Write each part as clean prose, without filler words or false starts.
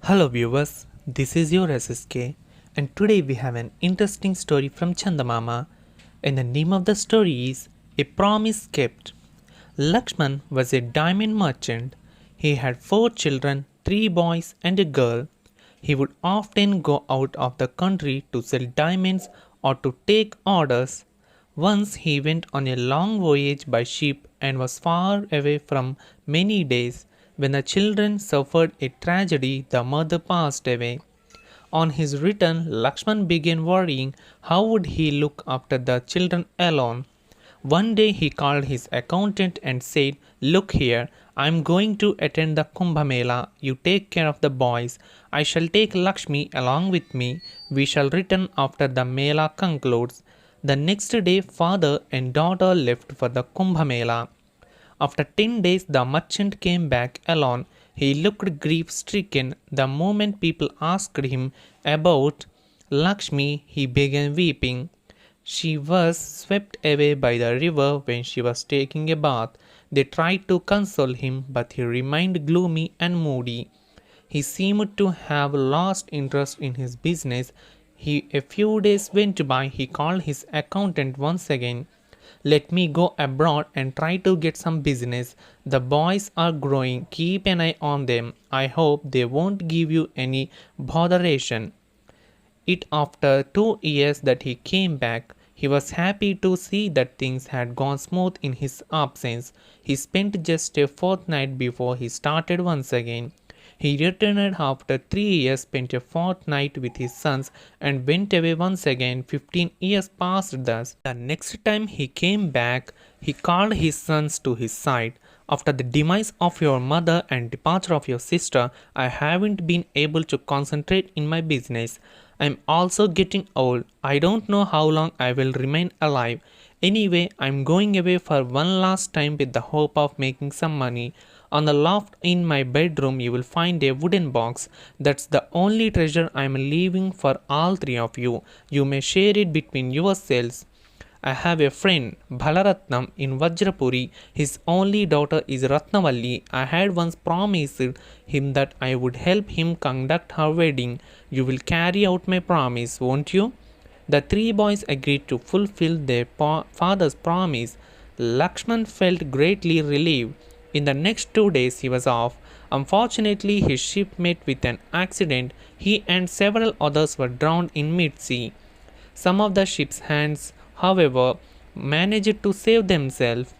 Hello viewers, this is your SSK and today we have an interesting story from Chandamama and the name of the story is A Promise Kept. Lakshman was a diamond merchant. He had 4 children, 3 boys and a girl. He would often go out of the country to sell diamonds or to take orders. Once he went on a long voyage by ship and was far away from many days. When the children suffered a tragedy, the mother passed away. On his return, Lakshman began worrying how would he look after the children alone. One day he called his accountant and said, "Look here, I am going to attend the Kumbh Mela. You take care of the boys. I shall take Lakshmi along with me. We shall return after the Mela concludes." The next day, father and daughter left for the Kumbh Mela. After 10 days, the merchant came back alone. He looked grief stricken. The moment people asked him about Lakshmi, he began weeping. She was swept away by the river when she was taking a bath. They tried to console him, but he remained gloomy and moody. He seemed to have lost interest in his business. A few days went by. He called his accountant once again. "Let me go abroad and try to get some business. The boys are growing. Keep an eye on them. I hope they won't give you any botheration." It after 2 years that he came back. He was happy to see that things had gone smooth in his absence. He spent just a fortnight before he started once again. He returned after 3 years, spent a fortnight with his sons, and went away once again. 15 years passed thus. The next time he came back, he called his sons to his side. "After the demise of your mother and departure of your sister, I haven't been able to concentrate in my business. I'm also getting old. I don't know how long I will remain alive. Anyway, I'm going away for one last time with the hope of making some money. On the loft in my bedroom, you will find a wooden box. That's the only treasure I'm leaving for all three of you. You may share it between yourselves. I have a friend, Balaratnam, in Vajrapuri. His only daughter is Ratnavalli. I had once promised him that I would help him conduct her wedding. You will carry out my promise, won't you?" The 3 boys agreed to fulfill their father's promise. Lakshman felt greatly relieved. In the next 2 days he was off. Unfortunately, his ship met with an accident. He and several others were drowned in mid-sea. Some of the ship's hands, however, managed to save themselves.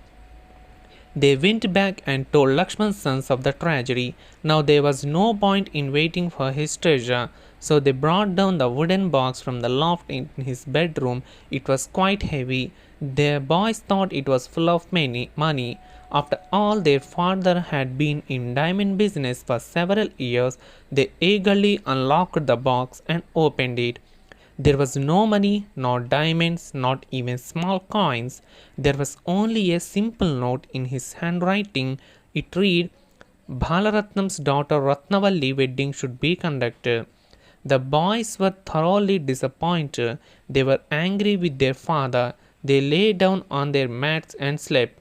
They went back and told Lakshman's sons of the tragedy. Now there was no point in waiting for his treasure, so they brought down the wooden box from the loft in his bedroom. It was quite heavy. Their boys thought it was full of money. After all, their father had been in diamond business for several years. They eagerly unlocked the box and opened it. There was no money, no diamonds, not even small coins. There was only a simple note in his handwriting. It read, "Balaratnam's daughter Ratnavalli wedding should be conducted." The boys were thoroughly disappointed. They were angry with their father. They lay down on their mats and slept.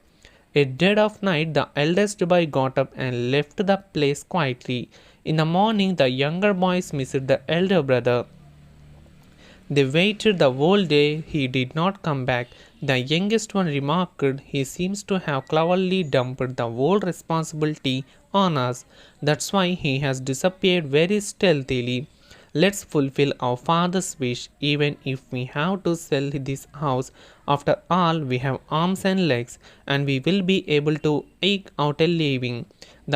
At dead of night, the eldest boy got up and left the place quietly. In the morning, the younger boys missed the elder brother. They waited the whole day. He did not come back. The youngest one remarked, "He seems to have cleverly dumped the whole responsibility on us. That's why he has disappeared very stealthily. Let's fulfill our father's wish, even if we have to sell this house. After all, we have arms and legs, and we will be able to eke out a living."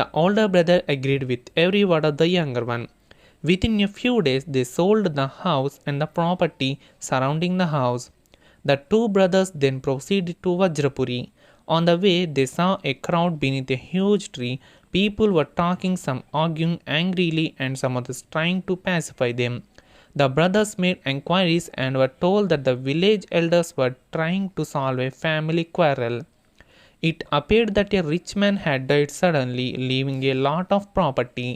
The older brother agreed with every word of the younger one. Within a few days, they sold the house and the property surrounding the house. The 2 brothers then proceeded to Vajrapuri. On the way, they saw a crowd beneath a huge tree. People were talking, some arguing angrily, and some others trying to pacify them. The brothers made enquiries and were told that the village elders were trying to solve a family quarrel. It appeared that a rich man had died suddenly, leaving a lot of property.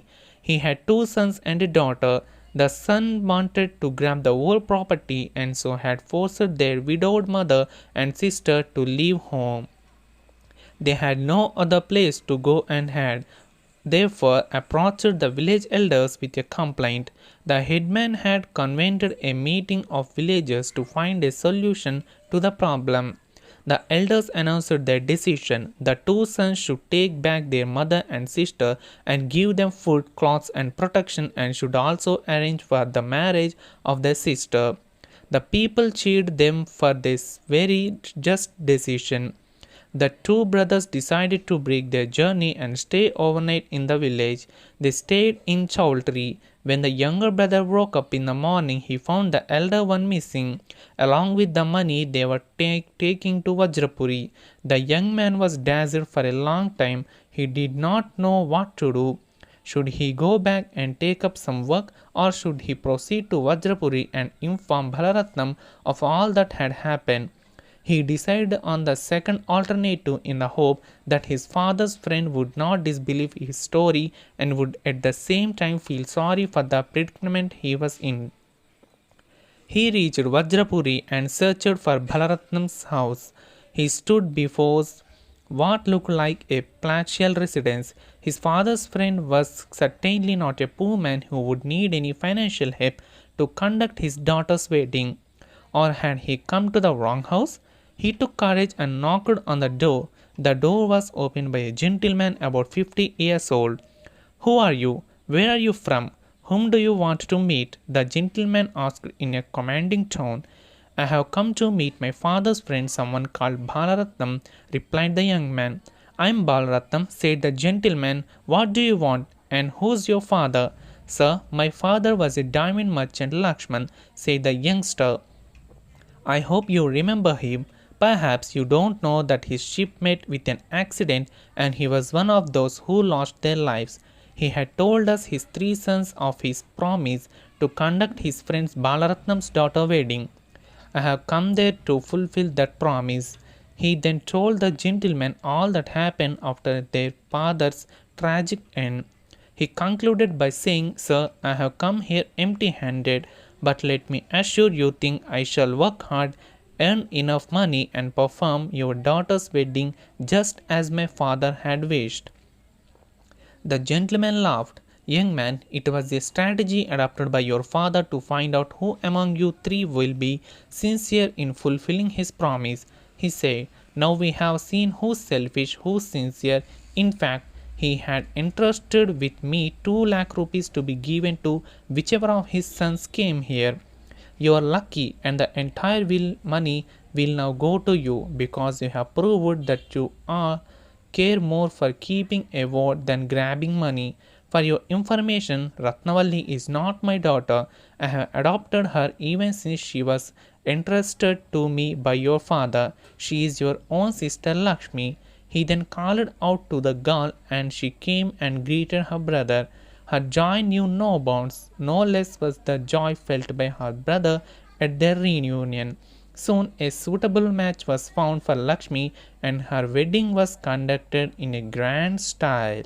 He had 2 sons and a daughter. The son wanted to grab the whole property and so had forced their widowed mother and sister to leave home. They had no other place to go and had therefore approached the village elders with a complaint. The headman had convened a meeting of villagers to find a solution to the problem. The elders announced their decision. The two sons should take back their mother and sister and give them food, clothes, and protection, and should also arrange for the marriage of their sister. The people cheered them for this very just decision. The two brothers decided to break their journey and stay overnight in the village. They stayed in Chowltree. When the younger brother woke up in the morning, he found the elder one missing, along with the money they were taking to Vajrapuri. The young man was dazzled for a long time. He did not know what to do. Should he go back and take up some work, or should he proceed to Vajrapuri and inform Balaratnam of all that had happened? He decided on the second alternative in the hope that his father's friend would not disbelieve his story and would at the same time feel sorry for the predicament he was in. He reached Vajrapuri and searched for Balaratnam's house. He stood before what looked like a palatial residence. His father's friend was certainly not a poor man who would need any financial help to conduct his daughter's wedding. Or had he come to the wrong house? He took courage and knocked on the door. The door was opened by a gentleman about 50 years old. "Who are you? Where are you from? Whom do you want to meet?" the gentleman asked in a commanding tone. "I have come to meet my father's friend, someone called Balaratnam," replied the young man. "I am Balaratnam," said the gentleman. "What do you want? And who's your father?" "Sir, my father was a diamond merchant, Lakshman," said the youngster. "I hope you remember him. Perhaps you don't know that his ship met with an accident and he was one of those who lost their lives. He had told us his three sons of his promise to conduct his friend Balaratnam's daughter wedding. I have come there to fulfill that promise." He then told the gentleman all that happened after their father's tragic end. He concluded by saying, "Sir, I have come here empty-handed, but let me assure you think I shall work hard, earn enough money, and perform your daughter's wedding just as my father had wished." The gentleman laughed. "Young man, it was a strategy adopted by your father to find out who among you three will be sincere in fulfilling his promise," he said. "Now we have seen who's selfish, who's sincere. In fact, he had entrusted with me 2 lakh rupees to be given to whichever of his sons came here. You are lucky, and the entire money will now go to you because you have proved that you care more for keeping a word than grabbing money. For your information, Ratnavalli is not my daughter. I have adopted her even since she was entrusted to me by your father. She is your own sister Lakshmi." He then called out to the girl, and she came and greeted her brother. Her joy knew no bounds. No less was the joy felt by her brother at their reunion. Soon a suitable match was found for Lakshmi, and her wedding was conducted in a grand style.